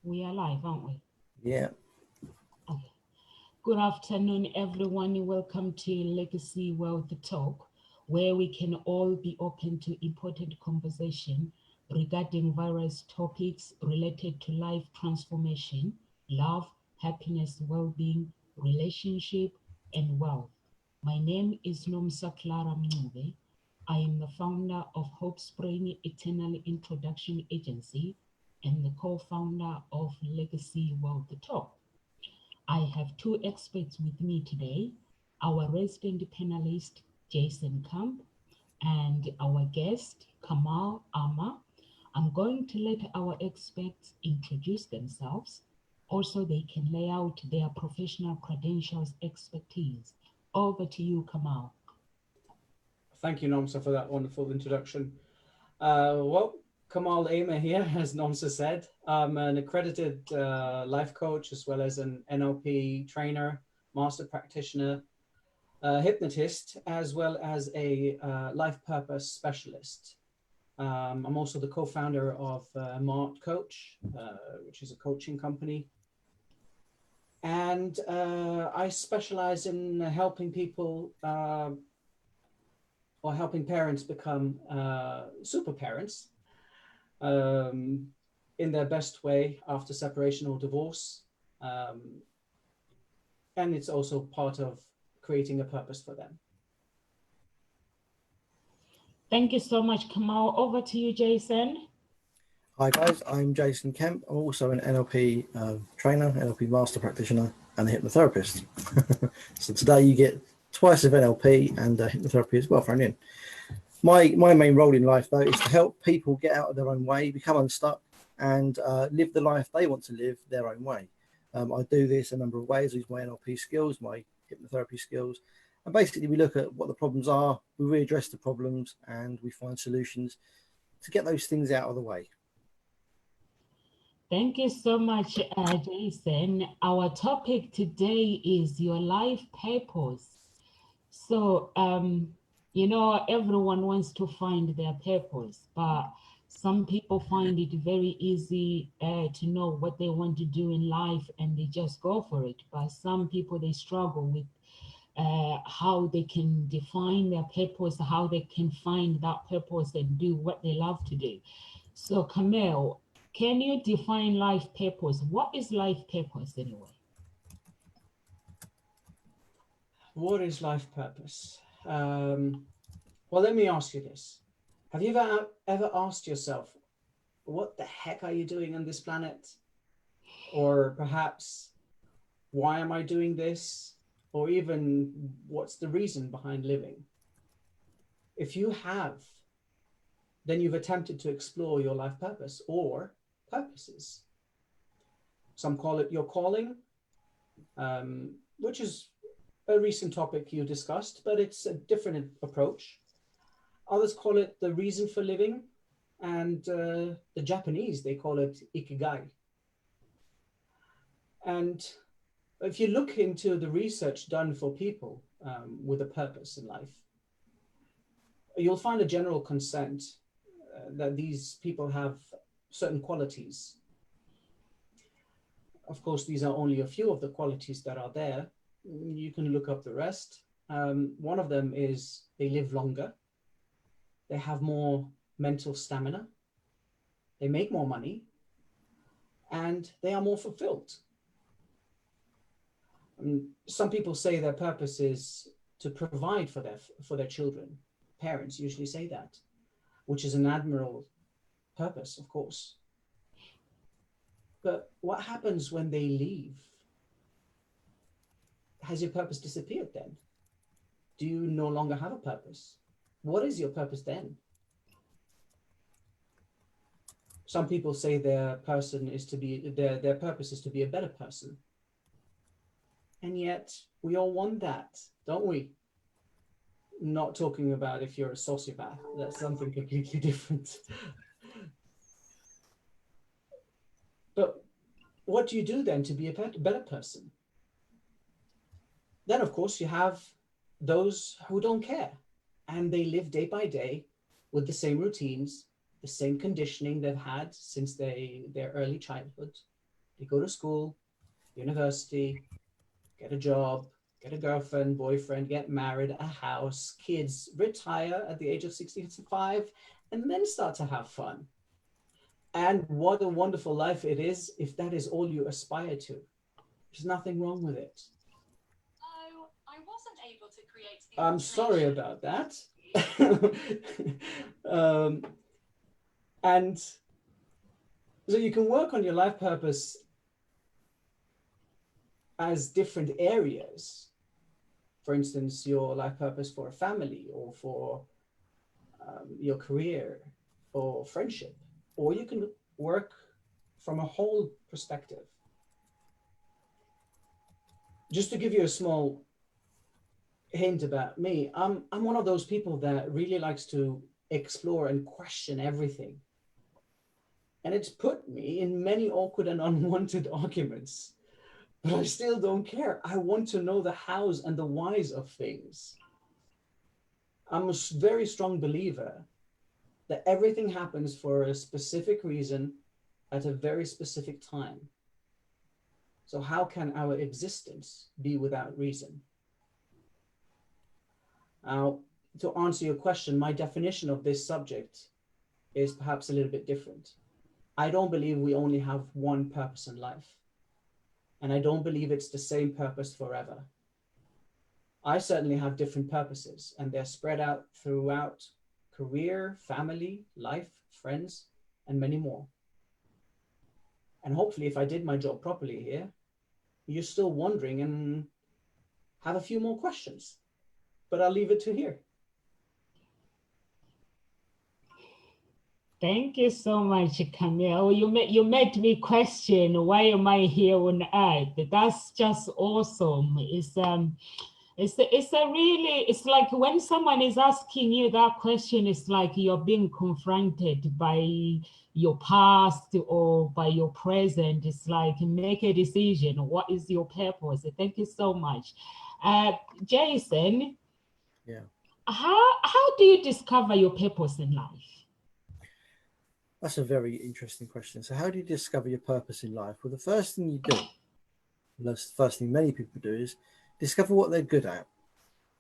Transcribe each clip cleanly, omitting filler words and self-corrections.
We are live, aren't we? Yeah. Okay. Good afternoon, everyone. Welcome to Legacy Wealth Talk, where we can all be open to important conversation regarding various topics related to life transformation, love, happiness, well-being, relationship, and wealth. My name is Nomsa Clara Mncube. I am the founder of Hope Spring Eternal Introduction Agency and the co-founder of Legacy Wealth Talk. I have two experts with me today, our resident panelist, Jason Camp, and our guest, Kamal Ama. I'm going to let our experts introduce themselves. Also, they can lay out their professional credentials, expertise. Over to you, Kamal. Thank you, Nomsa, for that wonderful introduction. Kamal Ama here, as Nomsa said. I'm an accredited life coach as well as an NLP trainer, master practitioner, hypnotist, as well as a life purpose specialist. I'm also the co-founder of Mart Coach, which is a coaching company. And I specialize in helping people or helping parents become super parents in their best way after separation or divorce. And it's also part of creating a purpose for them. Thank you so much, Kamal. Over to you, Jason. Hi guys, I'm Jason Kemp. I'm also an NLP trainer, NLP master practitioner, and a hypnotherapist. So today you get twice of NLP and hypnotherapy as well thrown in. My main role in life though is to help people get out of their own way, become unstuck, and live the life they want to live their own way. I do this a number of ways. I use my NLP skills, my hypnotherapy skills, and basically we look at what the problems are, we readdress the problems, and we find solutions to get those things out of the way. Thank you so much, Jason. Our topic today is your life purpose. So, everyone wants to find their purpose, but some people find it very easy to know what they want to do in life and they just go for it. But some people, they struggle with how they can define their purpose, how they can find that purpose and do what they love to do. So, Camille, can you define life purpose? What is life purpose anyway? What is life purpose? Well, let me ask you this. Have you ever asked yourself, what the heck are you doing on this planet? Or perhaps, why am I doing this? Or even, what's the reason behind living? If you have, then you've attempted to explore your life purpose or purposes. Some call it your calling, which is a recent topic you discussed, but it's a different approach. Others call it the reason for living, and the Japanese, they call it ikigai. And if you look into the research done for people with a purpose in life, you'll find a general consent that these people have certain qualities. Of course, these are only a few of the qualities that are there. You can look up the rest. One of them is they live longer. They have more mental stamina. They make more money. And they are more fulfilled. Some people say their purpose is to provide for their children. Parents usually say that, which is an admirable purpose, of course. But what happens when they leave? Has your purpose disappeared then? Do you no longer have a purpose? What is your purpose then? Some people say their purpose is to be a better person. And yet we all want that, don't we? Not talking about if you're a sociopath, that's something completely different. But what do you do then to be a better person? Then, of course, you have those who don't care, and they live day by day with the same routines, the same conditioning they've had since their early childhood, You go to school, university, get a job, get a girlfriend, boyfriend, get married, a house, kids, retire at the age of 65, and then start to have fun. And what a wonderful life it is if that is all you aspire to. There's nothing wrong with it. Oh, I wasn't able to create the I'm sorry information. about that. And so you can work on your life purpose as different areas. For instance, your life purpose for a family, or for your career, or friendship, or you can work from a whole perspective. Just to give you a small hint about me, I'm one of those people that really likes to explore and question everything. And it's put me in many awkward and unwanted arguments, but I still don't care. I want to know the hows and the whys of things. I'm a very strong believer that everything happens for a specific reason at a very specific time. So how can our existence be without reason? Now, to answer your question, my definition of this subject is perhaps a little bit different. I don't believe we only have one purpose in life. And I don't believe it's the same purpose forever. I certainly have different purposes, and they're spread out throughout career, family, life, friends, and many more. And hopefully, if I did my job properly here, you're still wondering and have a few more questions. But I'll leave it to here. Thank you so much, Camille. You made me question, why am I here on earth? That's just awesome. It's like when someone is asking you that question, it's like you're being confronted by your past or by your present. It's like, make a decision. What is your purpose? Thank you so much. Jason, Yeah. how do you discover your purpose in life? That's a very interesting question. So how do you discover your purpose in life? Well, the first thing you do, and that's the first thing many people do, is discover what they're good at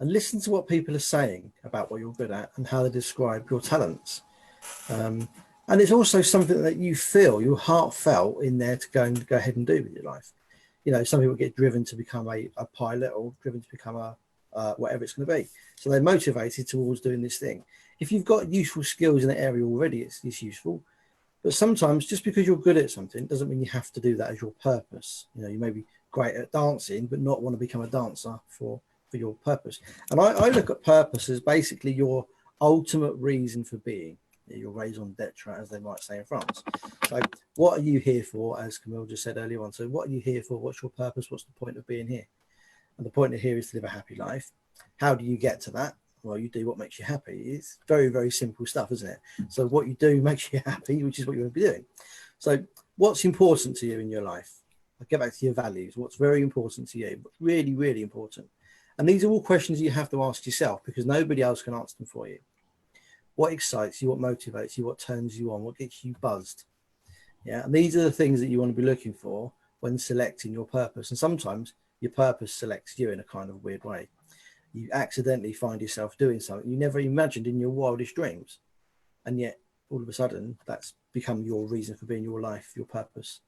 and listen to what people are saying about what you're good at and how they describe your talents. And it's also something that you feel, your heart felt in there to go ahead and do with your life. You know, some people get driven to become a pilot, or driven to become a whatever it's going to be. So they're motivated towards doing this thing. If you've got useful skills in the area already, it's useful. But sometimes just because you're good at something doesn't mean you have to do that as your purpose. You know, you may be great at dancing, but not want to become a dancer for your purpose. And I look at purpose as basically your ultimate reason for being, your raison d'etre, as they might say in France. So what are you here for, as Camille just said earlier on? So what are you here for? What's your purpose? What's the point of being here? And the point of here is to live a happy life. How do you get to that? Well, you do what makes you happy. It's very, very simple stuff, isn't it? So what you do makes you happy, which is what you want to be doing. So what's important to you in your life? I'll get back to your values. What's very important to you? What's really, really important? And these are all questions you have to ask yourself, because nobody else can answer them for you. What excites you? What motivates you? What turns you on? What gets you buzzed? Yeah, and these are the things that you want to be looking for when selecting your purpose. And sometimes your purpose selects you in a kind of weird way. You accidentally find yourself doing something you never imagined in your wildest dreams. And yet, all of a sudden, that's become your reason for being, your life, your purpose.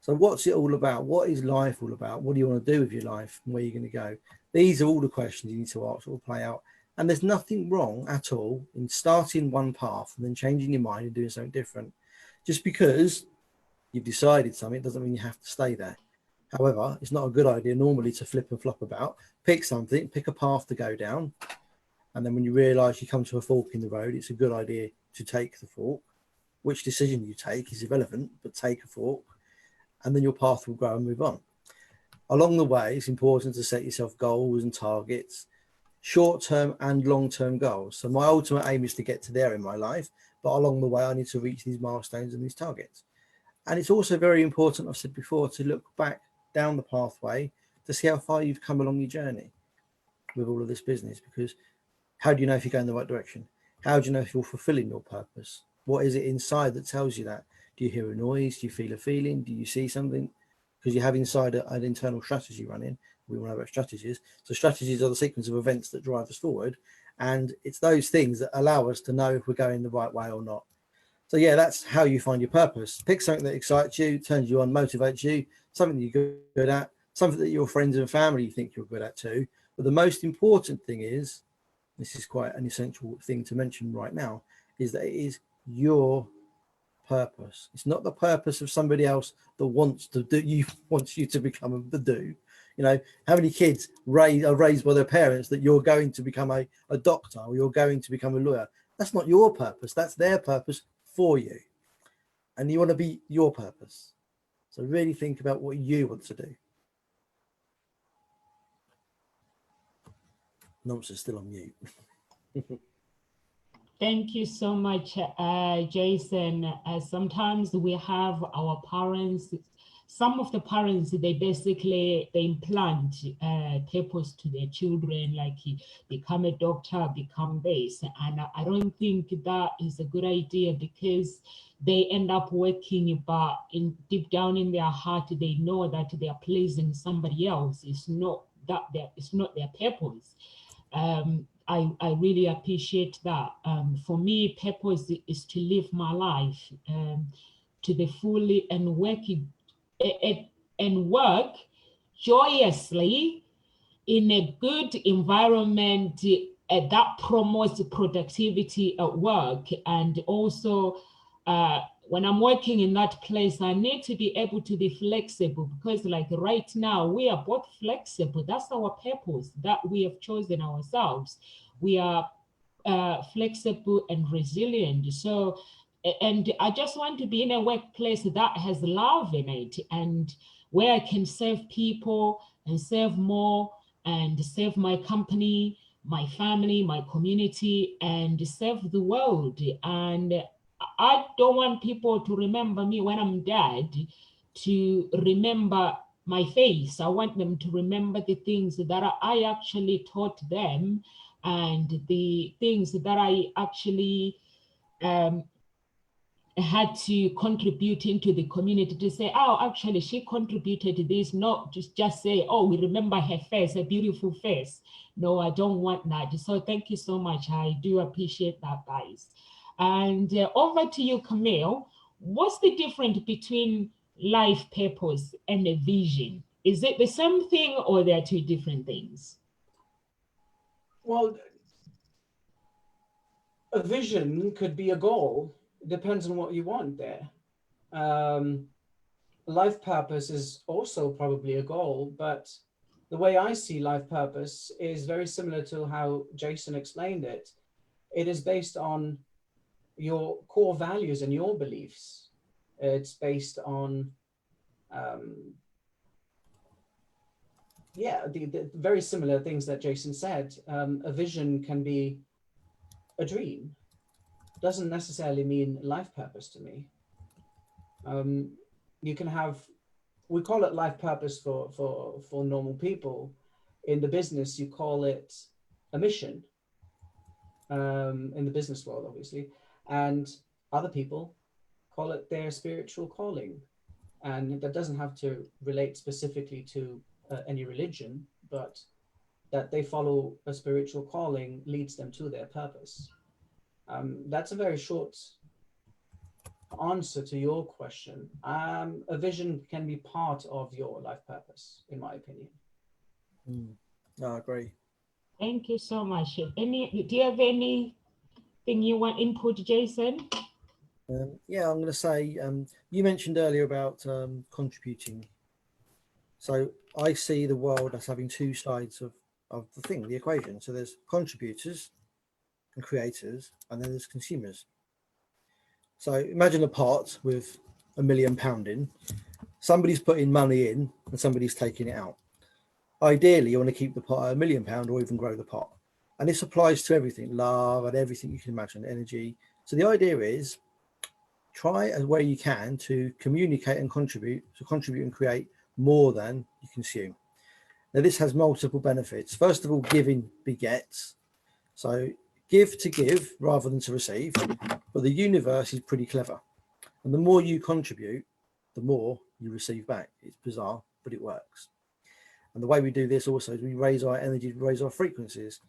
So what's it all about? What is life all about? What do you want to do with your life? And where are you going to go? These are all the questions you need to ask or play out. And there's nothing wrong at all in starting one path and then changing your mind and doing something different. Just because you've decided something doesn't mean you have to stay there. However, it's not a good idea normally to flip and flop about. Pick something, pick a path to go down. And then when you realise you come to a fork in the road, it's a good idea to take the fork. Which decision you take is irrelevant, but take a fork, and then your path will grow and move on. Along the way, it's important to set yourself goals and targets, short-term and long-term goals. So my ultimate aim is to get to there in my life, but along the way, I need to reach these milestones and these targets. And it's also very important, I've said before, to look back down the pathway to see how far you've come along your journey with all of this business, because how do you know if you're going in the right direction? How do you know if you're fulfilling your purpose? What is it inside that tells you that? Do you hear a noise? Do you feel a feeling? Do you see something? Because you have inside an internal strategy running. We all know about strategies. So strategies are the sequence of events that drive us forward. And it's those things that allow us to know if we're going the right way or not. So yeah, that's how you find your purpose. Pick something that excites you, turns you on, motivates you, something that you're good at, something that your friends and family think you're good at too. But the most important thing is, this is quite an essential thing to mention right now, is that it is your purpose. It's not the purpose of somebody else that wants you to become the do. You know, how many kids are raised by their parents that you're going to become a doctor or you're going to become a lawyer? That's not your purpose. That's their purpose for you. And you want to be your purpose. So really think about what you want to do. Nonsense, still on mute. Thank you so much, Jason. Sometimes we have our parents, some of the parents, they implant purpose to their children, like become a doctor, become this. And I don't think that is a good idea, because they end up working, but deep down in their heart, they know that they are pleasing somebody else. It's not their purpose. I really appreciate that. For me, purpose is to live my life to the fully and work joyously in a good environment that promotes productivity at work. And also, when I'm working in that place, I need to be able to be flexible, because like right now, we are both flexible. That's our purpose that we have chosen ourselves. We are flexible and resilient. So, and I just want to be in a workplace that has love in it, and where I can serve people and serve more and serve my company, my family, my community, and serve the world. And I don't want people to remember me when I'm dead to remember my face. I want them to remember the things that I actually taught them, and the things that I actually had to contribute into the community, to say, oh, actually she contributed to this, not just say, oh, we remember her face, a beautiful face. No, I don't want that. So thank you so much. I do appreciate that, guys. And over to you, Camille. What's the difference between life purpose and a vision? Is it the same thing, or they're two different things? Well, a vision could be a goal. It depends on what you want there. Life purpose is also probably a goal, but the way I see life purpose is very similar to how Jason explained it. It is based on your core values and your beliefs. It's based on, the very similar things that Jason said. A vision can be a dream. Doesn't necessarily mean life purpose to me. You can have, we call it life purpose for normal people. In the business, you call it a mission, in the business world, obviously. And other people call it their spiritual calling. And that doesn't have to relate specifically to any religion, but that they follow a spiritual calling leads them to their purpose. That's a very short answer to your question. A vision can be part of your life purpose, in my opinion. No, I agree. Thank you so much. Do you have anything you want input, Jason? Yeah, I'm going to say, you mentioned earlier about contributing. So I see the world as having two sides of the equation. So there's contributors and creators, and then there's consumers. So imagine a pot with £1 million in. Somebody's putting money in and somebody's taking it out. Ideally, you want to keep the pot at £1 million or even grow the pot. And this applies to everything, love and everything you can imagine, energy. So the idea is try as where you can to communicate and contribute and create more than you consume. Now, this has multiple benefits. First of all, giving begets. So give to give rather than to receive. But the universe is pretty clever. And the more you contribute, the more you receive back. It's bizarre, but it works. And the way we do this also is we raise our energy, we raise our frequencies.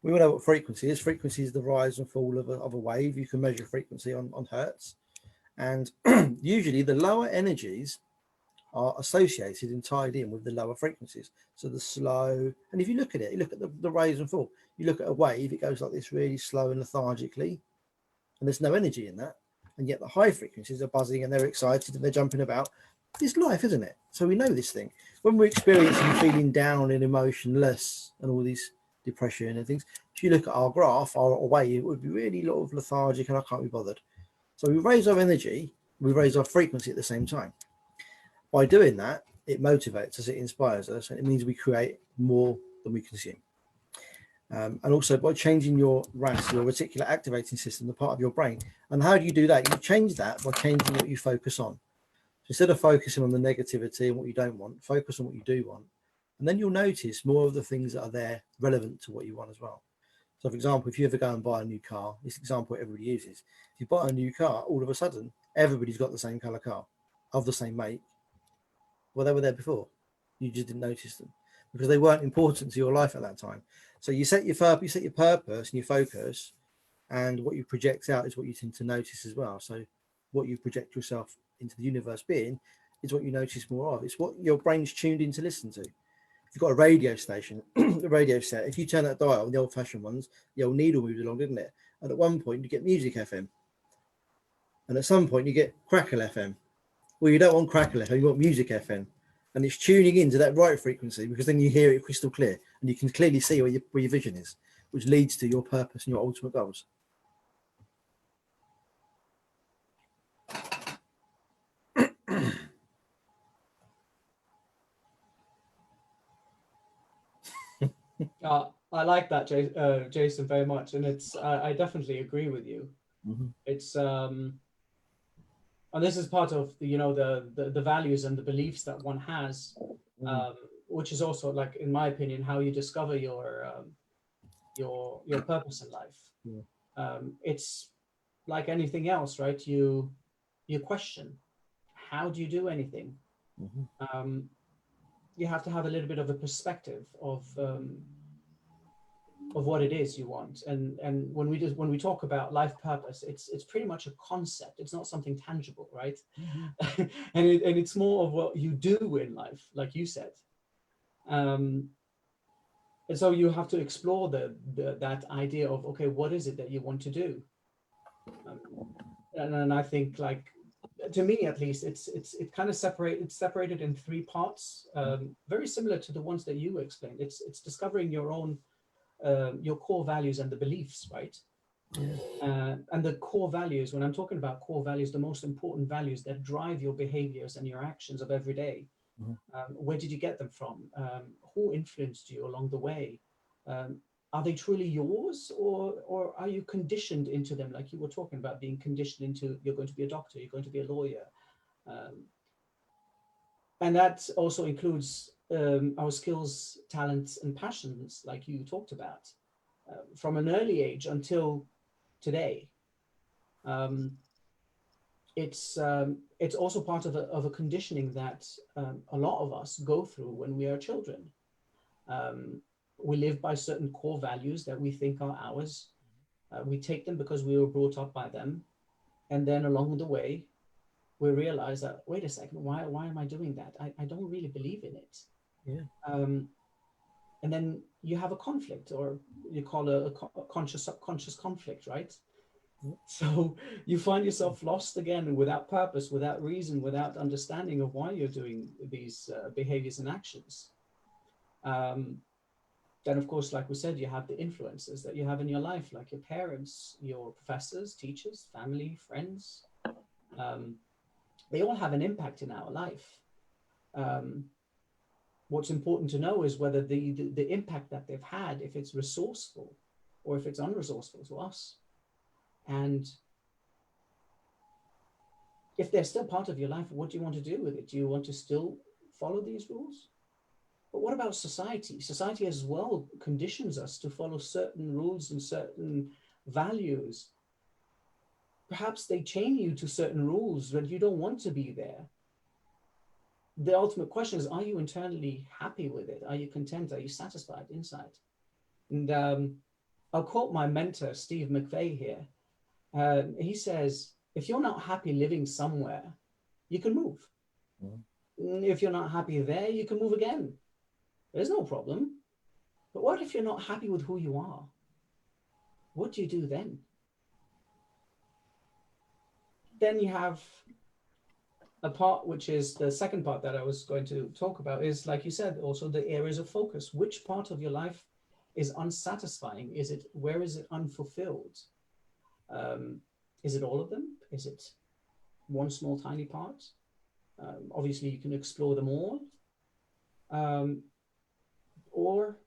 We all know what frequency is. Frequency is the rise and fall of a wave. You can measure frequency on hertz. And usually the lower energies are associated and tied in with the lower frequencies. So the slow, and if you look at it, you look at the rise and fall, you look at a wave, it goes like this really slow and lethargically, and there's no energy in that. And yet the high frequencies are buzzing and they're excited and they're jumping about. It's life, isn't it? So we know this thing. When we're experiencing feeling down and emotionless and all these depression and things, if you look at our graph, our wave, it would be really a lot of lethargic and I can't be bothered. So we raise our energy, we raise our frequency at the same time. By doing that, it motivates us, it inspires us, and it means we create more than we consume. And also by changing your RAS, your reticular activating system, the part of your brain. And how do you do that? You change that by changing what you focus on. So instead of focusing on the negativity and what you don't want, focus on what you do want. And then you'll notice more of the things that are there relevant to what you want as well. So for example, if you ever go and buy a new car, this example everybody uses, if you buy a new car, all of a sudden, everybody's got the same color car of the same make. Well, they were there before. You just didn't notice them because they weren't important to your life at that time. So you set your purpose and your focus, and what you project out is what you tend to notice as well. So what you project yourself into the universe being is what you notice more of. It's what your brain's tuned in to listen to. If you've got a radio station, a radio set, if you turn that dial, the old-fashioned ones, the old needle moves along, didn't it? And at one point you get Music FM, and at some point you get Crackle FM. Well, you don't want Crackle FM, you want Music FM. And it's tuning into that right frequency because then you hear it crystal clear and you can clearly see where your vision is, which leads to your purpose and your ultimate goals. I like that, Jason, very much, and it's I definitely agree with you. Mm-hmm. It's and this is part of the values and the beliefs that one has, which is also, like, in my opinion, how you discover your purpose in life. Yeah. It's like anything else, right? You question, how do you do anything? Mm-hmm. You have to have a little bit of a perspective of what it is you want, and when we talk about life purpose, it's pretty much a concept. It's not something tangible, right? Mm-hmm. and it's more of what you do in life, like you said. And so you have to explore that idea of, okay, what is it that you want to do? And I think, like, to me at least, it's kind of separated in three parts, very similar to the ones that you explained. It's discovering your own your core values and the beliefs, right? Yeah. And the core values, when I'm talking about core values, the most important values that drive your behaviors and your actions of every day. Where did you get them from? Who influenced you along the way? Are they truly yours, or are you conditioned into them? Like you were talking about being conditioned into, you're going to be a doctor, you're going to be a lawyer. And that also includes our skills, talents, and passions, like you talked about, from an early age until today. It's also part of a conditioning that a lot of us go through when we are children. We live by certain core values that we think are ours. We take them because we were brought up by them, and then along the way, we realize that, wait a second, why am I doing that? I don't really believe in it. Yeah. And then you have a conflict, or you call a conscious subconscious conflict, right? Yeah. So you find yourself lost again, without purpose, without reason, without understanding of why you're doing these behaviors and actions. Then, of course, like we said, you have the influences that you have in your life, like your parents, your professors, teachers, family, friends. They all have an impact in our life. What's important to know is whether the impact that they've had, if it's resourceful or if it's unresourceful to us. And if they're still part of your life, what do you want to do with it? Do you want to still follow these rules? But what about society? Society as well conditions us to follow certain rules and certain values, perhaps they chain you to certain rules that you don't want to be there. The ultimate question is, are you internally happy with it? Are you content? Are you satisfied inside? And I'll quote my mentor, Steve McVeigh here. He says, if you're not happy living somewhere, you can move. If you're not happy there, you can move again. There's no problem. But what if you're not happy with who you are? What do you do then? Then you have a part, which is the second part that I was going to talk about, is, like you said, also the areas of focus. Which part of your life is unsatisfying? Where is it unfulfilled? Is it all of them? Is it one small tiny part? Obviously, you can explore them all, or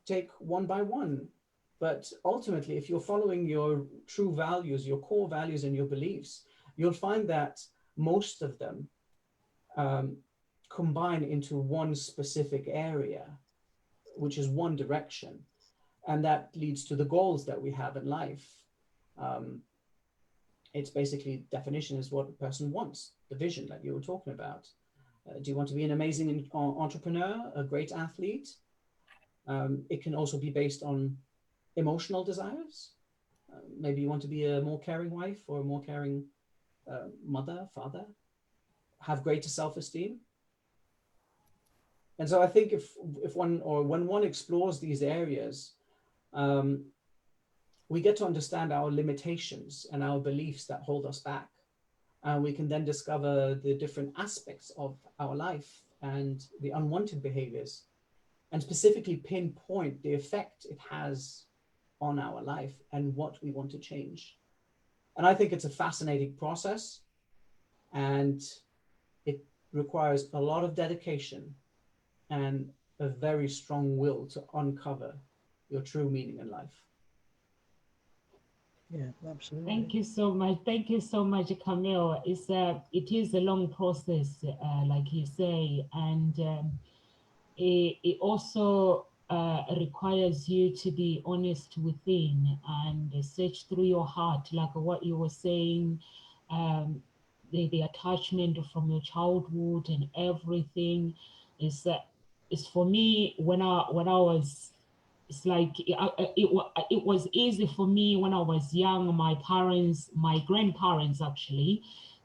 take one by one. But ultimately, if you're following your true values, your core values and your beliefs, you'll find that most of them combine into one specific area, which is one direction. And that leads to the goals that we have in life. It's basically, definition is what a person wants, the vision that you were talking about. Do you want to be an amazing entrepreneur, a great athlete? It can also be based on emotional desires. Maybe you want to be a more caring wife or a more caring mother, father, have greater self-esteem. And so I think when one explores these areas, we get to understand our limitations and our beliefs that hold us back. And we can then discover the different aspects of our life and the unwanted behaviors, and specifically pinpoint the effect it has on our life and what we want to change. And I think it's a fascinating process, and it requires a lot of dedication and a very strong will to uncover your true meaning in life. Yeah, absolutely. Thank you so much. Thank you so much, Camille. It is a long process, like you say, and it also requires you to be honest within and search through your heart, like what you were saying, the attachment from your childhood and everything is for me when I was. It's like it was easy for me when I was young. My grandparents actually,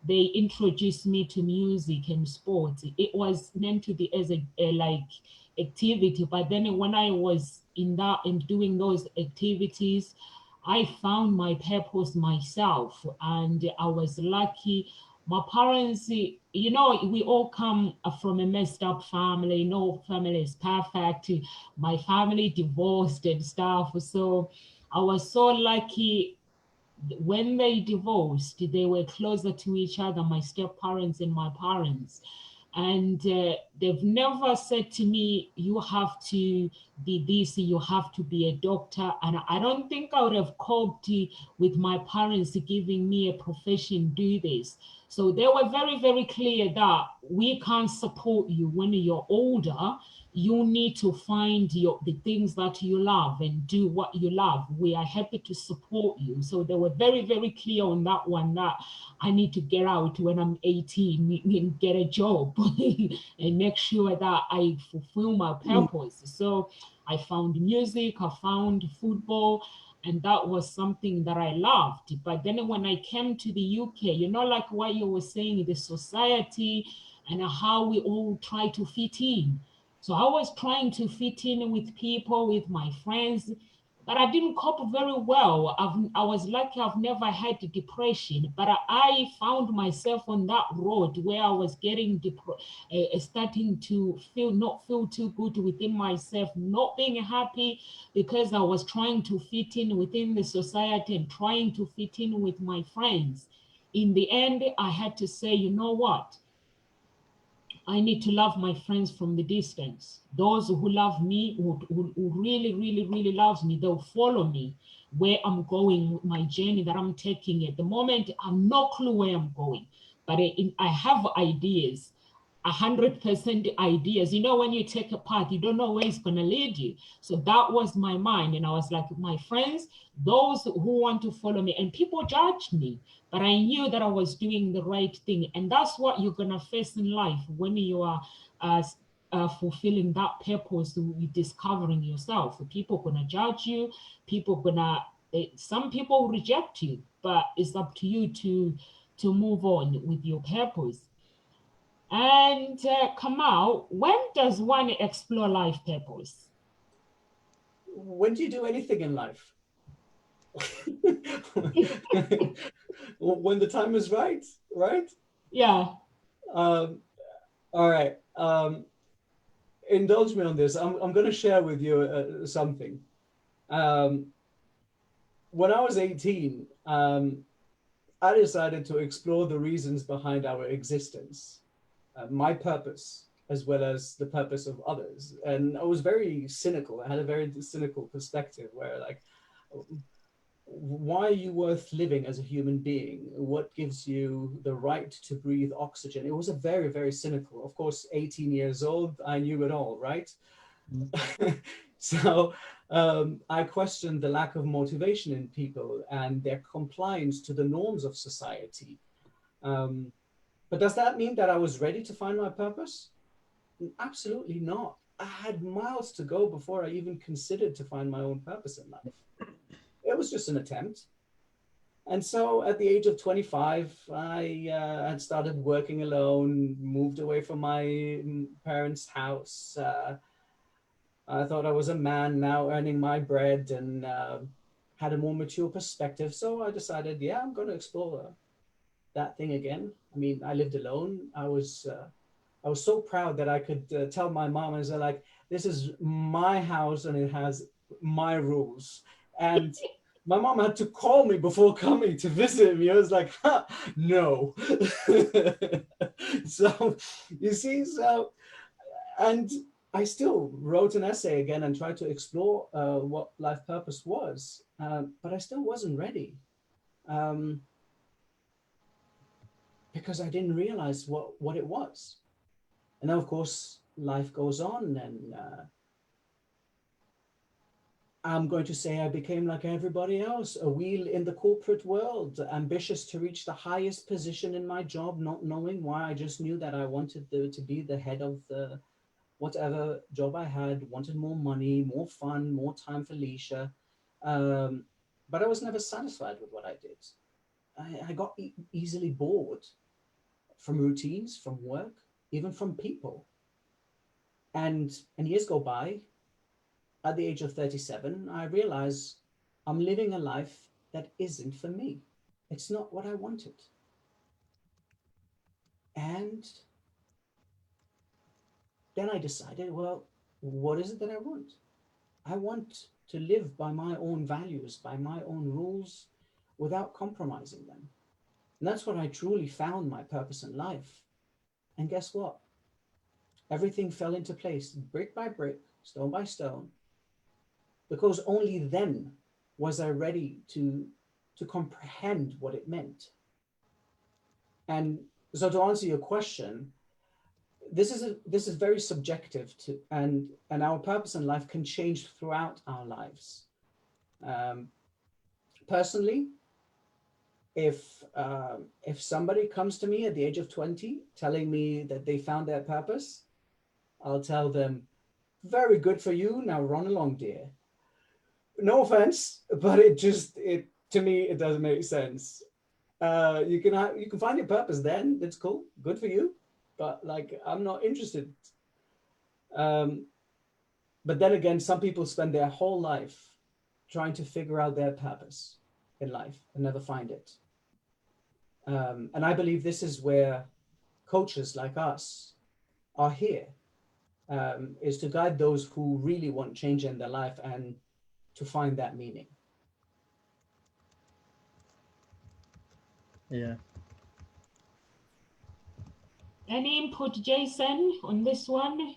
they introduced me to music and sports. It was meant to be as a like activity, but then when I was in doing those activities, I found my purpose myself, and I was lucky. My parents, we all come from a messed up family. No family is perfect. My family divorced and stuff. So I was so lucky. When they divorced, they were closer to each other, my step parents and my parents. And they've never said to me, you have to be this, you have to be a doctor. And I don't think I would have coped with my parents giving me a profession, do this. So they were very, very clear that we can't support you when you're older. You need to find the things that you love and do what you love. We are happy to support you. So they were very, very clear on that one, that I need to get out when I'm 18 and get a job and make sure that I fulfill my purpose. So I found music, I found football, and that was something that I loved. But then when I came to the UK, like what you were saying, the society and how we all try to fit in. So I was trying to fit in with people, with my friends, but I didn't cope very well. I was lucky I've never had depression, but I found myself on that road where I was getting starting to not feel too good within myself, not being happy because I was trying to fit in within the society and trying to fit in with my friends. In the end, I had to say, you know what? I need to love my friends from the distance. Those who love me, who really, really, really loves me, they'll follow me where I'm going, my journey that I'm taking. At the moment, I have no clue where I'm going, but I have ideas. 100% ideas. You know, when you take a path, you don't know where it's going to lead you. So that was my mind. And I was like, my friends, those who want to follow me, and people judged me, but I knew that I was doing the right thing. And that's what you're going to face in life when you are fulfilling that purpose, discovering yourself. People going to judge you. People going to, some people reject you, but it's up to you to move on with your purpose. And Kamal, when does one explore life purpose? When do you do anything in life? When the time is right, right? Yeah. All right. Indulge me on this. I'm going to share with you something. When I was 18, I decided to explore the reasons behind our existence, my purpose, as well as the purpose of others. And I was very cynical. I had a very cynical perspective where, like, why are you worth living as a human being? What gives you the right to breathe oxygen? It was a very, very cynical. Of course, 18 years old, I knew it all, right? So I questioned the lack of motivation in people and their compliance to the norms of society. But does that mean that I was ready to find my purpose? Absolutely not. I had miles to go before I even considered to find my own purpose in life. It was just an attempt. And so at the age of 25, I had started working alone, moved away from my parents' house. I thought I was a man now earning my bread and had a more mature perspective. So I decided, yeah, I'm going to explore that thing again. I mean, I lived alone. I was so proud that I could tell my mom, and say, like, this is my house and it has my rules. And my mom had to call me before coming to visit me. I was like, huh, no. So you see, and I still wrote an essay again and tried to explore what life purpose was, but I still wasn't ready. Because I didn't realize what it was. And then, of course, life goes on, and I'm going to say I became like everybody else, a wheel in the corporate world, ambitious to reach the highest position in my job, not knowing why. I just knew that I wanted to be the head of the whatever job I had, wanted more money, more fun, more time for leisure. But I was never satisfied with what I did. I got easily bored from routines, from work, even from people. And years go by. At the age of 37, I realize I'm living a life that isn't for me. It's not what I wanted. And then I decided, well, what is it that I want? I want to live by my own values, by my own rules, without compromising them. And that's when I truly found my purpose in life. And guess what? Everything fell into place, brick by brick, stone by stone, because only then was I ready to comprehend what it meant. And so, to answer your question, this is very subjective to, and our purpose in life can change throughout our lives. Personally, if somebody comes to me at the age of 20 telling me that they found their purpose, I'll tell them, very good for you, now run along, dear. No offense, but it to me it doesn't make sense. You can find your purpose then. That's cool, good for you. But, like, I'm not interested. But then again, some people spend their whole life trying to figure out their purpose in life and never find it. And I believe this is where coaches like us are here, is to guide those who really want change in their life and to find that meaning. Yeah. Any input, Jason, on this one?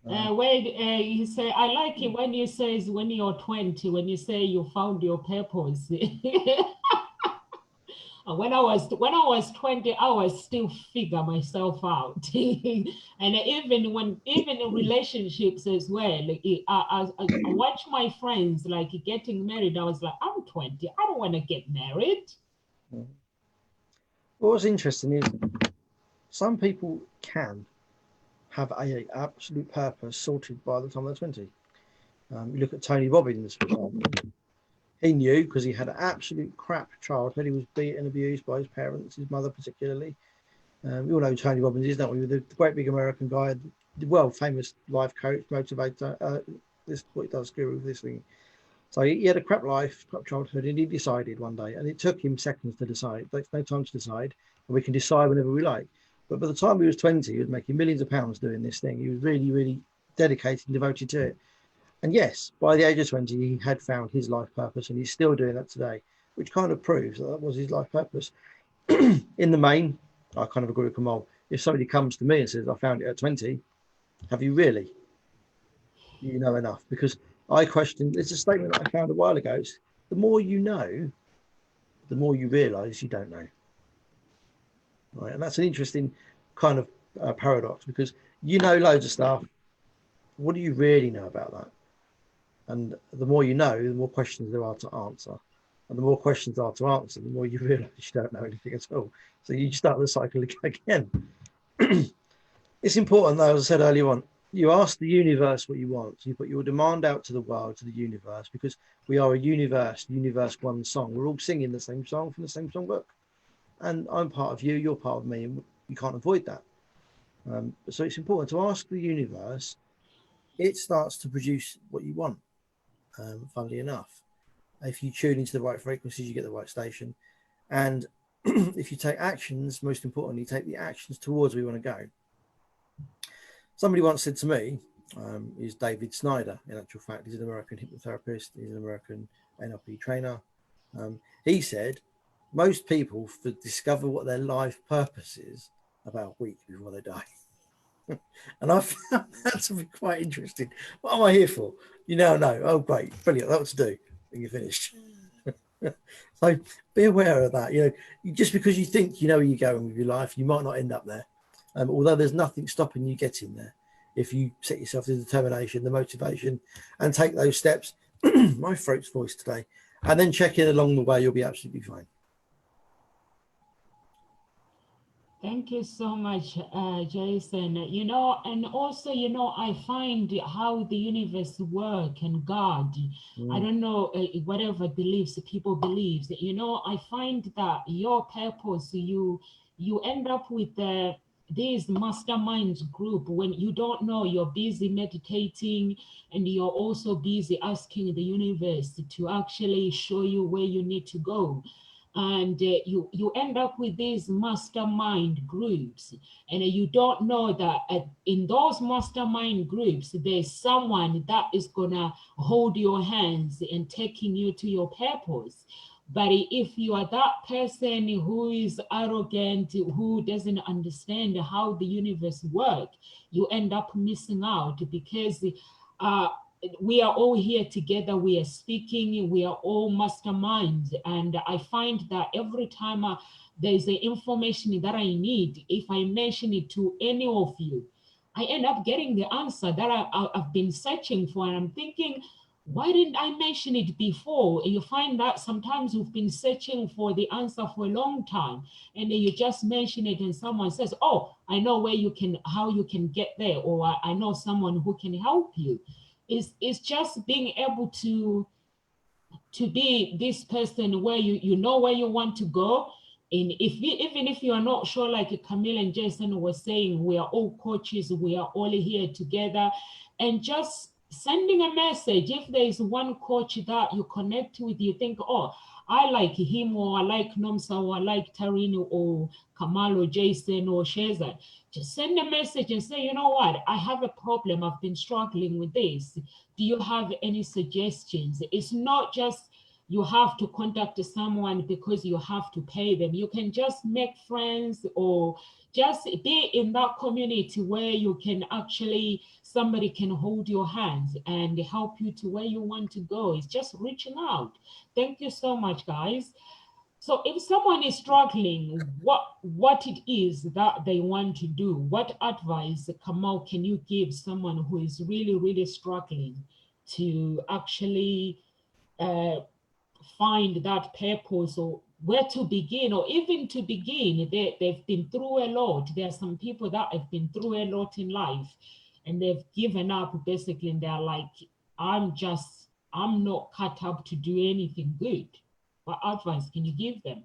Where you say, I like it when you say when you're 20, when you say you found your purpose. When I was 20, I was still figure myself out. And even in relationships as well, I watch my friends like getting married. I was like, I'm 20, I don't want to get married. What's interesting is some people can have a absolute purpose sorted by the time they're 20. You look at Tony Robbins, for example. He knew because he had an absolute crap childhood. He was beaten and abused by his parents, his mother particularly. We all know who Tony Robbins is, don't we? The great big American guy, the world famous life coach, motivator. This is what he does, guru, this thing. So he had a crap life, crap childhood, and he decided one day, and it took him seconds to decide. There's no time to decide, and we can decide whenever we like. But by the time he was 20, he was making millions of pounds doing this thing. He was really, really dedicated and devoted to it. And yes, by the age of 20, he had found his life purpose, and he's still doing that today, which kind of proves that was his life purpose. In the main, I kind of agree with Kamal. If somebody comes to me and says, I found it at 20, have you really? You know enough? Because I question, there's a statement that I found a while ago. It's, the more you know, the more you realize you don't know. Right? And that's an interesting kind of paradox, because you know loads of stuff. What do you really know about that? And the more you know, the more questions there are to answer. And the more questions there are to answer, the more you realize you don't know anything at all. So you start the cycle again. It's important, though, as I said earlier on, you ask the universe what you want. So you put your demand out to the world, to the universe, because we are a universe, universe one song. We're all singing the same song from the same songbook. And I'm part of you, you're part of me, and you can't avoid that. So it's important to ask the universe. It starts to produce what you want, funnily enough. If you tune into the right frequencies, you get the right station. And if you take actions, most importantly, take the actions towards where you want to go. Somebody once said to me, is David Snyder, in actual fact, he's an American hypnotherapist, he's an American NLP trainer. He said, most people discover what their life purpose is about a week before they die. And I found that to be quite interesting. What am I here for? You now know. Oh, great, brilliant, that's what to do when you're finished. So be aware of that. You know, just because you think you know where you're going with your life, you might not end up there. Although there's nothing stopping you getting there, if you set yourself the determination, the motivation, and take those steps. My throat's voice today, and then check in along the way, you'll be absolutely fine. Thank you so much, Jason. You know, and also, you know, I find how the universe work and God. I don't know, whatever beliefs people believe. You know, I find that your purpose, you end up with this masterminds group when you don't know, you're busy meditating and you're also busy asking the universe to actually show you where you need to go. And you end up with these mastermind groups, and you don't know that in those mastermind groups there's someone that is gonna hold your hands and taking you to your purpose. But if you are that person who is arrogant, who doesn't understand how the universe works, you end up missing out, because we are all here together, we are speaking, we are all masterminds. And I find that every time there's the information that I need, if I mention it to any of you, I end up getting the answer that I've been searching for. And I'm thinking, why didn't I mention it before? And you find that sometimes you've been searching for the answer for a long time, and then you just mention it and someone says, oh, I know how you can get there, or I know someone who can help you. Is just being able to be this person where you know where you want to go. And even if you are not sure, like Camille and Jason were saying, we are all coaches, we are all here together, and just sending a message. If there is one coach that you connect with, you think, oh, I like him, or I like Nomsa, or I like Tarino, or Kamal, or Jason, or Shezad, just send a message and say, you know what, I have a problem, I've been struggling with this. Do you have any suggestions? It's not just you have to contact someone because you have to pay them. You can just make friends, or just be in that community where you can actually, somebody can hold your hands and help you to where you want to go. It's just reaching out. Thank you so much, guys. So if someone is struggling, what it is that they want to do, what advice, Kamal, can you give someone who is really, really struggling to actually find that purpose, or where to begin, or even to begin? They've been through a lot. There are some people that have been through a lot in life and they've given up basically, and they're like, I'm not cut up to do anything good. What advice can you give them?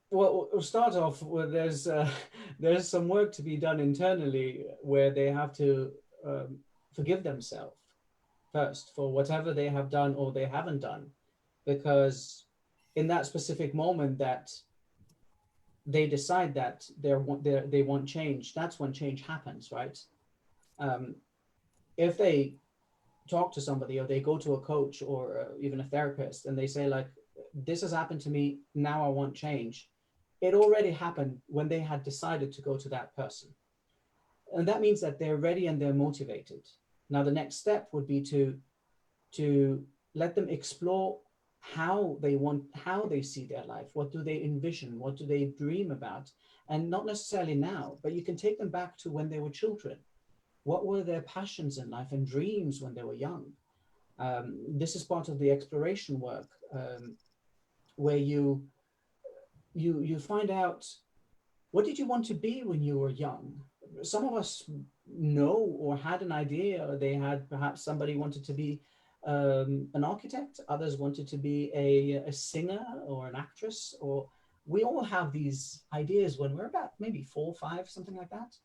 Well, we'll start off with there's some work to be done internally where they have to forgive themselves first for whatever they have done or they haven't done, because in that specific moment that they decide that they want change, that's when change happens, right? Um, if they talk to somebody or they go to a coach or even a therapist and they say like, this has happened to me, now I want change, it already happened when they had decided to go to that person, and that means that they're ready and they're motivated. Now the next step would be to let them explore how they see their life, what do they envision, what do they dream about, and not necessarily now, but you can take them back to when they were children. What were their passions in life and dreams when they were young? This is part of the exploration work, where you find out, what did you want to be when you were young? Some of us know or had an idea, or they had perhaps somebody wanted to be an architect, others wanted to be a singer or an actress, or we all have these ideas when we're about maybe 4 or 5, something like that.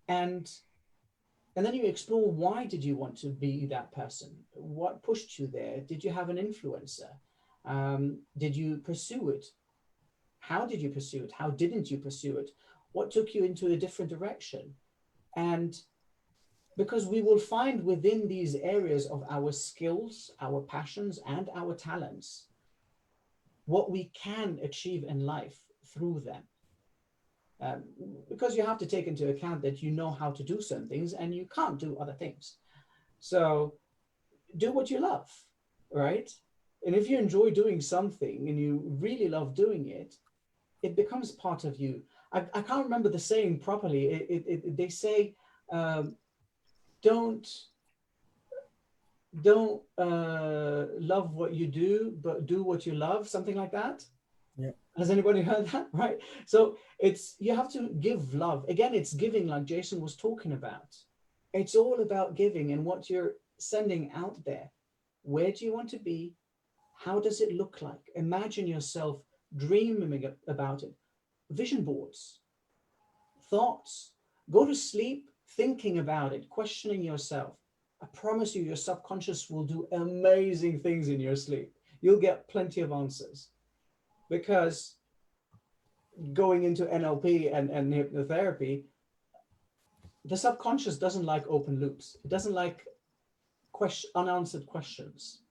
And then you explore, why did you want to be that person? What pushed you there? Did you have an influencer? Did you pursue it? How did you pursue it? How didn't you pursue it? What took you into a different direction? And because we will find within these areas of our skills, our passions, and our talents, what we can achieve in life through them. Because you have to take into account that you know how to do certain things and you can't do other things. So do what you love, right? And if you enjoy doing something and you really love doing it, it becomes part of you. I can't remember the saying properly. They say, don't love what you do, but do what you love, something like that. Yeah. Has anybody heard that? Right. So you have to give love. Again, it's giving, like Jason was talking about. It's all about giving and what you're sending out there. Where do you want to be? How does it look like? Imagine yourself dreaming about it. Vision boards, thoughts. Go to sleep thinking about it, questioning yourself. I promise you, your subconscious will do amazing things in your sleep. You'll get plenty of answers, because going into NLP and hypnotherapy, the subconscious doesn't like open loops. It doesn't like unanswered questions.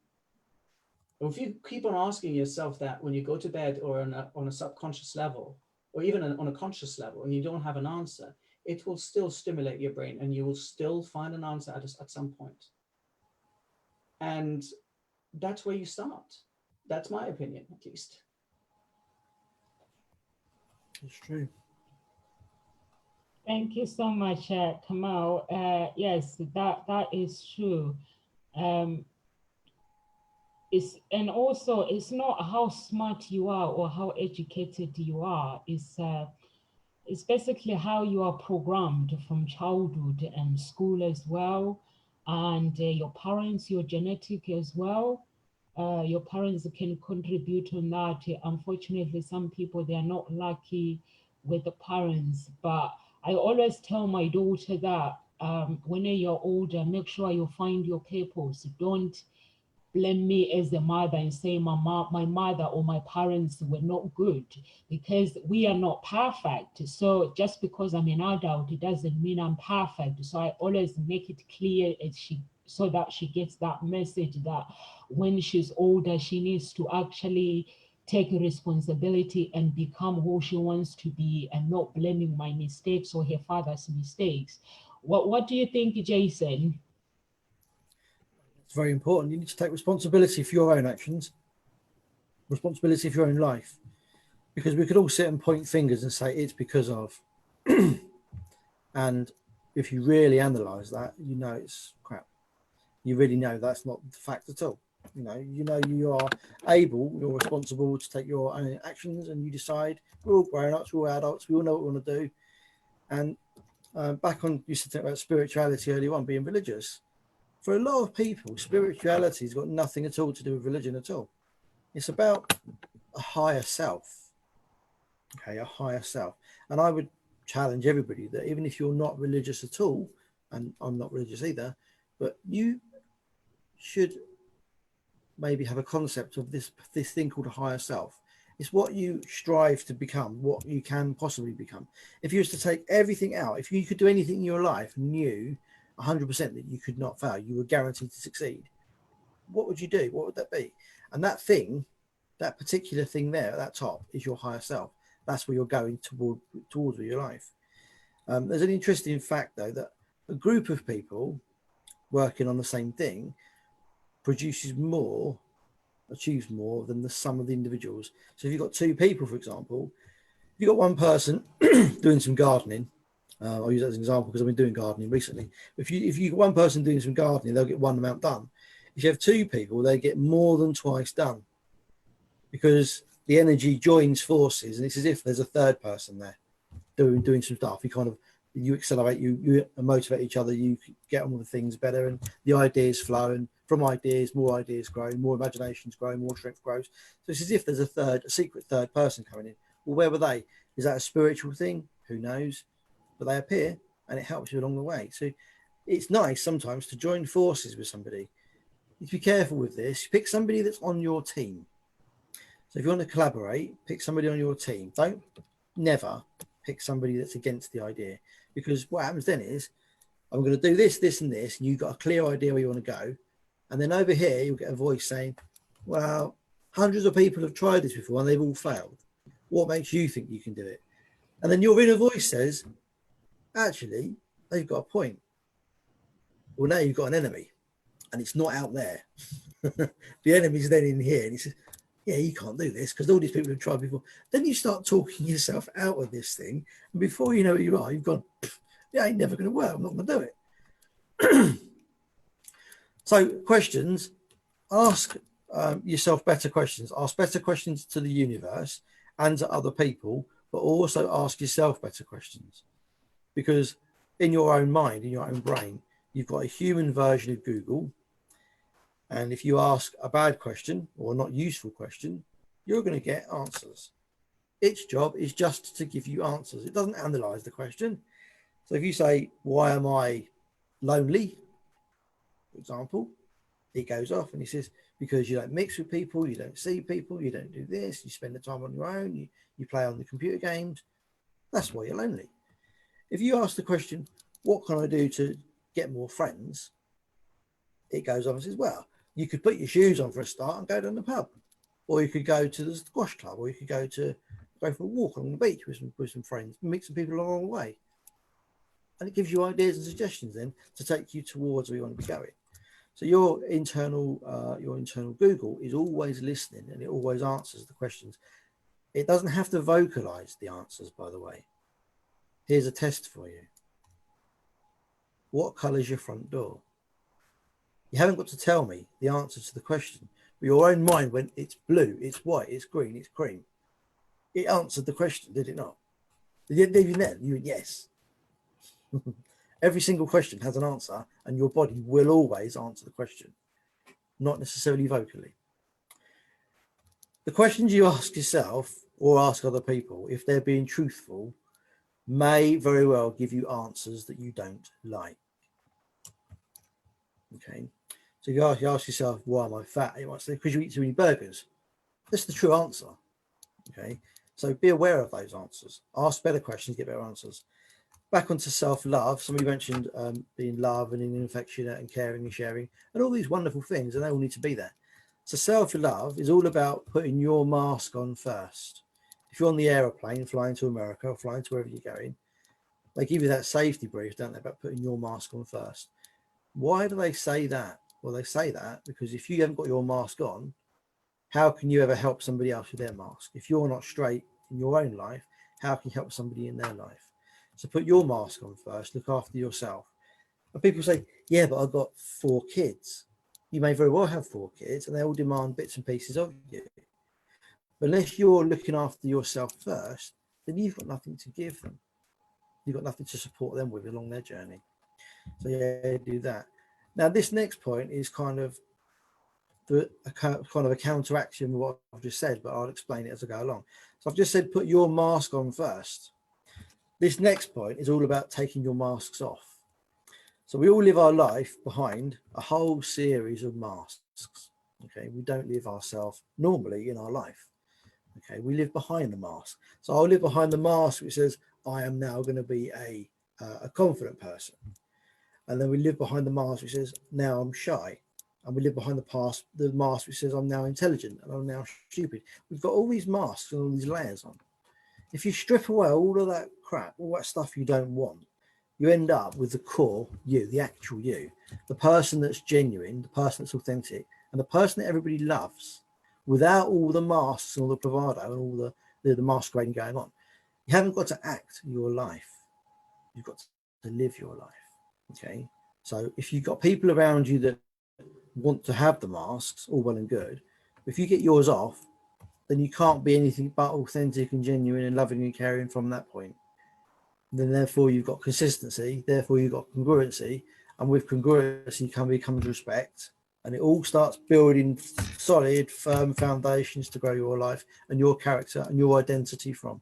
If you keep on asking yourself that when you go to bed, or on a subconscious level, or even on a conscious level, and you don't have an answer, it will still stimulate your brain and you will still find an answer at some point. And that's where you start. That's my opinion, at least. It's true. Thank you so much, Kamal. Yes, that is true. And also, it's not how smart you are or how educated you are. It's basically how you are programmed from childhood and school as well, and your parents, your genetic as well. Your parents can contribute on that. Unfortunately, some people, they are not lucky with the parents, but I always tell my daughter that when you're older, make sure you find your purpose. Don't blame me as a mother and say my mother or my parents were not good, because we are not perfect. So just because I'm an adult, it doesn't mean I'm perfect. So I always make it clear so that she gets that message that when she's older, she needs to actually take responsibility and become who she wants to be, and not blaming my mistakes or her father's mistakes. What do you think, Jason? It's very important. You need to take responsibility for your own actions. responsibility for your own life, because we could all sit and point fingers and say it's because of, and if you really analyze that, you know it's crap. You really know that's not the fact at all. You know you are able, you're responsible to take your own actions, and you decide. We're all grown-ups, we're all adults, we all know what we want to do. And back on, you said about spirituality earlier on, being religious. For a lot of people, spirituality has got nothing at all to do with religion at all. It's about a higher self. Okay, a higher self. And I would challenge everybody that even if you're not religious at all, and I'm not religious either, but you should maybe have a concept of this thing called a higher self. It's what you strive to become, what you can possibly become. If you was to take everything out, if you could do anything in your life, knew 100% that you could not fail, you were guaranteed to succeed, what would you do? What would that be? And that thing, that particular thing there at that top, is your higher self. That's where you're going towards with your life. There's an interesting fact, though, that a group of people working on the same thing achieves more than the sum of the individuals. So if you've got two people, for example, if you've got one person doing some gardening, I'll use that as an example because I've been doing gardening recently. If you've got one person doing some gardening, they'll get one amount done. If you have two people, they get more than twice done, because the energy joins forces, and it's as if there's a third person there doing some stuff. You accelerate, you motivate each other, you get on with things better, and the ideas flow, and from ideas, more ideas grow, more imaginations grow, more strength grows. So it's as if there's a secret third person coming in. Well, where were they? Is that a spiritual thing? Who knows? But they appear, and it helps you along the way. So it's nice sometimes to join forces with somebody. You need to be careful with this. Pick somebody that's on your team. So if you want to collaborate, pick somebody on your team. Don't never pick somebody that's against the idea, because what happens then is, I'm going to do this, this, and this, and you've got a clear idea where you want to go. And then over here, you'll get a voice saying, well, hundreds of people have tried this before and they've all failed. What makes you think you can do it? And then your inner voice says, actually, they've got a point. Well, now you've got an enemy, and it's not out there. The enemy's then in here, and he says, yeah, you can't do this because all these people have tried before. Then you start talking yourself out of this thing, and before you know where you are, you've gone, yeah, ain't never going to work. I'm not going to do it. So questions, ask yourself better questions. Ask better questions to the universe and to other people, but also ask yourself better questions. Because in your own mind, in your own brain, you've got a human version of Google. And if you ask a bad question or a not useful question, you're going to get answers. Its job is just to give you answers. It doesn't analyze the question. So if you say, why am I lonely? For example, it goes off and he says, because you don't mix with people, you don't see people, you don't do this, you spend the time on your own, you play on the computer games. That's why you're lonely. If you ask the question, what can I do to get more friends? It goes off and says, well, you could put your shoes on for a start and go down the pub, or you could go to the squash club, or you could go for a walk along the beach with some friends, meet some people along the way. And it gives you ideas and suggestions then to take you towards where you want to be going. So your internal Google is always listening, and it always answers the questions. It doesn't have to vocalize the answers, by the way. Here's a test for you. What color is your front door? You haven't got to tell me the answer to the question, but your own mind went, it's blue, it's white, it's green, it's cream. It answered the question, did it not? Even then, you went, yes. Every single question has an answer, and your body will always answer the question, not necessarily vocally. The questions you ask yourself or ask other people, if they're being truthful, may very well give you answers that you don't like. Okay, so you ask yourself, why am I fat? You might say, because you eat too many burgers. That's the true answer. Okay, so be aware of those answers. Ask better questions, get better answers. Back onto self-love. Somebody mentioned being love and affectionate and caring and sharing and all these wonderful things, and they all need to be there. So self-love is all about putting your mask on first. If you're on the aeroplane flying to America or flying to wherever you're going, they give you that safety brief, don't they, about putting your mask on first. Why do they say that? Well, they say that because if you haven't got your mask on, how can you ever help somebody else with their mask? If you're not straight in your own life, how can you help somebody in their life? So put your mask on first, look after yourself. And people say, yeah, but I've got 4 kids. You may very well have 4 kids and they all demand bits and pieces of you. But unless you're looking after yourself first, then you've got nothing to give them. You've got nothing to support them with along their journey. So yeah, do that. Now, this next point is kind of a counteraction with what I've just said, but I'll explain it as I go along. So I've just said, put your mask on first. This next point is all about taking your masks off. So we all live our life behind a whole series of masks. Okay, we don't live ourselves normally in our life. Okay, we live behind the mask. So I'll live behind the mask which says I am now going to be a confident person, and then we live behind the mask which says now I'm shy, and we live behind the mask which says I'm now intelligent and I'm now stupid. We've got all these masks and all these layers on. If you strip away all of that crap, all that stuff you don't want, you end up with the core you, the actual you, the person that's genuine, the person that's authentic, and the person that everybody loves, without all the masks and all the bravado and all the masquerading going on. You haven't got to act your life. You've got to live your life. Okay. So if you've got people around you that want to have the masks, all well and good. But if you get yours off, then you can't be anything but authentic and genuine and loving and caring from that point. Then therefore you've got consistency, therefore you've got congruency, and with congruency comes respect, and it all starts building solid, firm foundations to grow your life and your character and your identity from.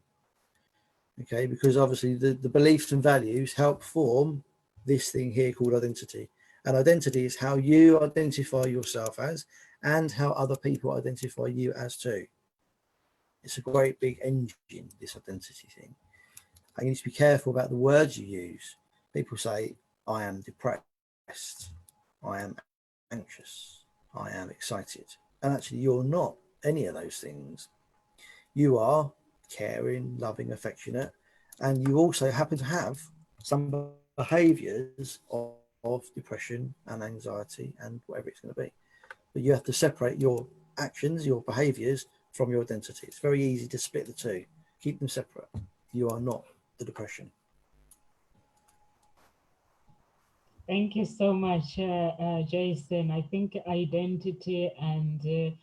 Okay, because obviously the beliefs and values help form this thing here called identity. And identity is how you identify yourself as and how other people identify you as too. It's a great big engine, this identity thing. And you need to be careful about the words you use. People say, I am depressed, I am anxious, I am excited. And actually, you're not any of those things. You are caring, loving, affectionate, and you also happen to have some behaviours of depression and anxiety and whatever it's going to be. But you have to separate your actions, your behaviours from your identity. It's very easy to split the two. Keep them separate. You are not the depression. Thank you so much, Jason. I think identity and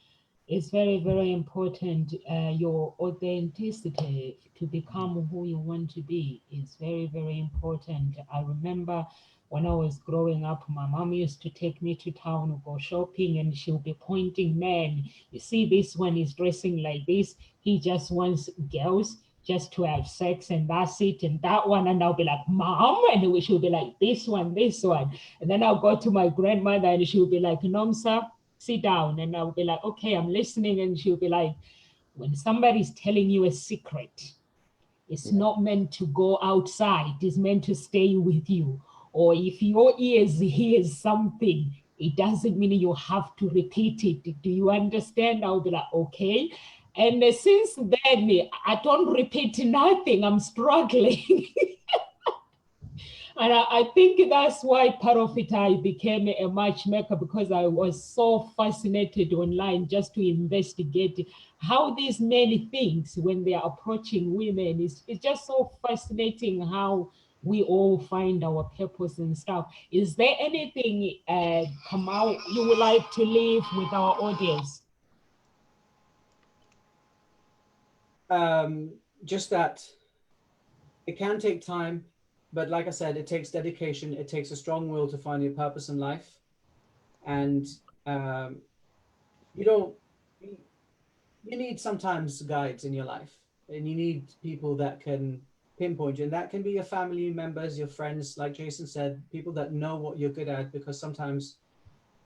it's very, very important. Your authenticity to become who you want to be is very, very important. I remember when I was growing up, my mom used to take me to town to go shopping, and she'll be pointing, man, you see, this one is dressing like this. He just wants girls just to have sex, and that's it. And that one, and I'll be like, Mom, and she'll be like, this one, this one. And then I'll go to my grandmother, and she'll be like, Nomsa, sit down. And I'll be like, okay, I'm listening. And she'll be like, when somebody's telling you a secret, it's not meant to go outside, it's meant to stay with you. Or if your ears hear something, it doesn't mean you have to repeat it. Do you understand? I'll be like, okay. And since then, I don't repeat nothing. I'm struggling. And I think that's why part of it I became a matchmaker, because I was so fascinated online just to investigate how these many things, when they are approaching women, it's just so fascinating how we all find our purpose and stuff. Is there anything, Kamau, you would like to leave with our audience? Just that it can take time, but like I said, it takes dedication. It takes a strong will to find your purpose in life, and you don't. You need sometimes guides in your life, and you need people that can pinpoint you, and that can be your family members, your friends, like Jason said, people that know what you're good at, because sometimes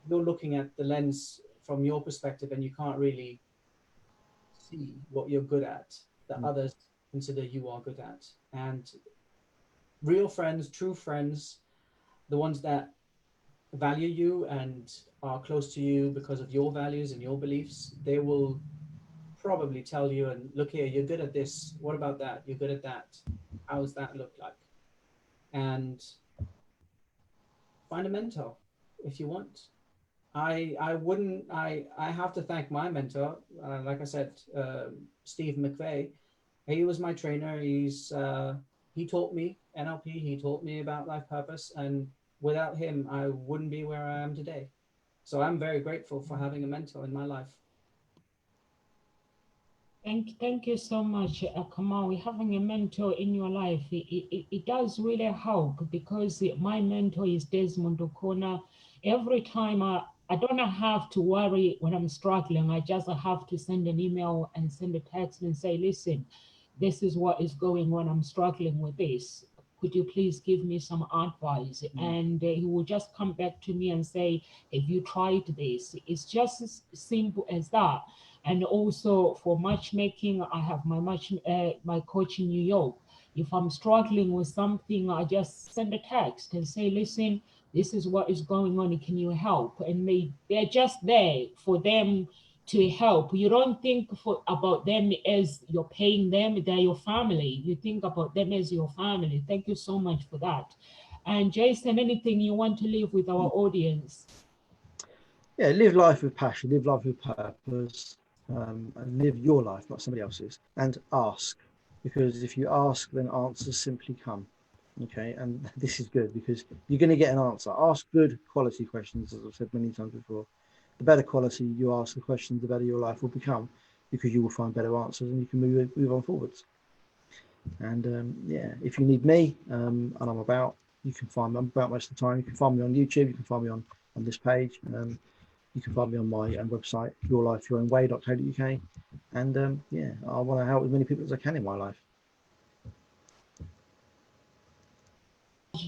you're looking at the lens from your perspective and you can't really see what you're good at that others consider you are good at. And real friends, true friends, the ones that value you and are close to you because of your values and your beliefs, they will probably tell you, and look here, you're good at this, what about that, you're good at that, how does that look like? And find a mentor if you want. I have to thank my mentor. Like I said, Steve McVeigh. He was my trainer. He taught me NLP. He taught me about life purpose, and without him, I wouldn't be where I am today. So I'm very grateful for having a mentor in my life. Thank you so much, Kamal. Having a mentor in your life, it does really help, because my mentor is Desmond O'Connor. Every time I don't have to worry when I'm struggling. I just have to send an email and send a text and say, listen, this is what is going on. I'm struggling with this. Could you please give me some advice? And he will just come back to me and say, have you tried this? It's just as simple as that. And also for matchmaking, I have my coach in New York. If I'm struggling with something, I just send a text and say, listen, this is what is going on. Can you help? And they're just there for them to help. You don't think about them as you're paying them. They're your family. You think about them as your family. Thank you so much for that. And Jason, anything you want to leave with our audience? Yeah, live life with passion, live life with purpose, and live your life, not somebody else's. And ask, because if you ask, then answers simply come. Okay, and this is good because you're going to get an answer. Ask good quality questions, as I've said many times before. The better quality you ask the questions, the better your life will become, because you will find better answers and you can move on forwards. And yeah, if you need me, and I'm about, you can find me. I'm about most of the time. You can find me on YouTube. You can find me on this page. You can find me on my website, yourlifeyourownway.co.uk. And yeah, I want to help as many people as I can in my life.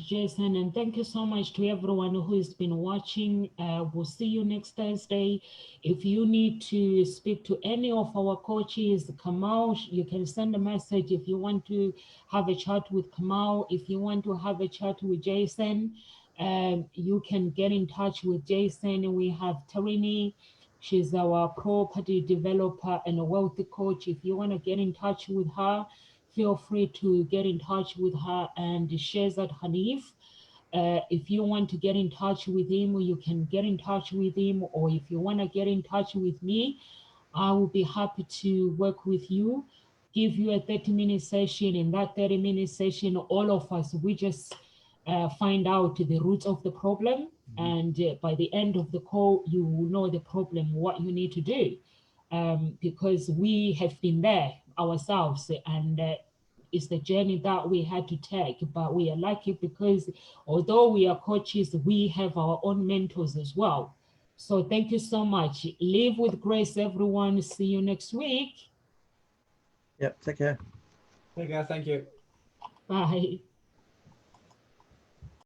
Jason, and thank you so much to everyone who has been watching. We'll see you next Thursday. If you need to speak to any of our coaches, Kamal, you can send a message. If you want to have a chat with Kamal, if you want to have a chat with Jason, you can get in touch with Jason. We have Tarini. She's our property developer and a wealthy coach. If you want to get in touch with her, feel free to get in touch with her. And Shezad Hanif, if you want to get in touch with him, you can get in touch with him. Or if you want to get in touch with me, I will be happy to work with you, give you a 30-minute session. In that 30-minute session, all of us, we just find out the roots of the problem. And by the end of the call, you will know the problem, what you need to do. Because we have been there ourselves, and it's the journey that we had to take. But we are lucky because although we are coaches, we have our own mentors as well. So thank you so much. Live with grace, everyone. See you next week. Yep, take care. Take care. Thank you. Bye.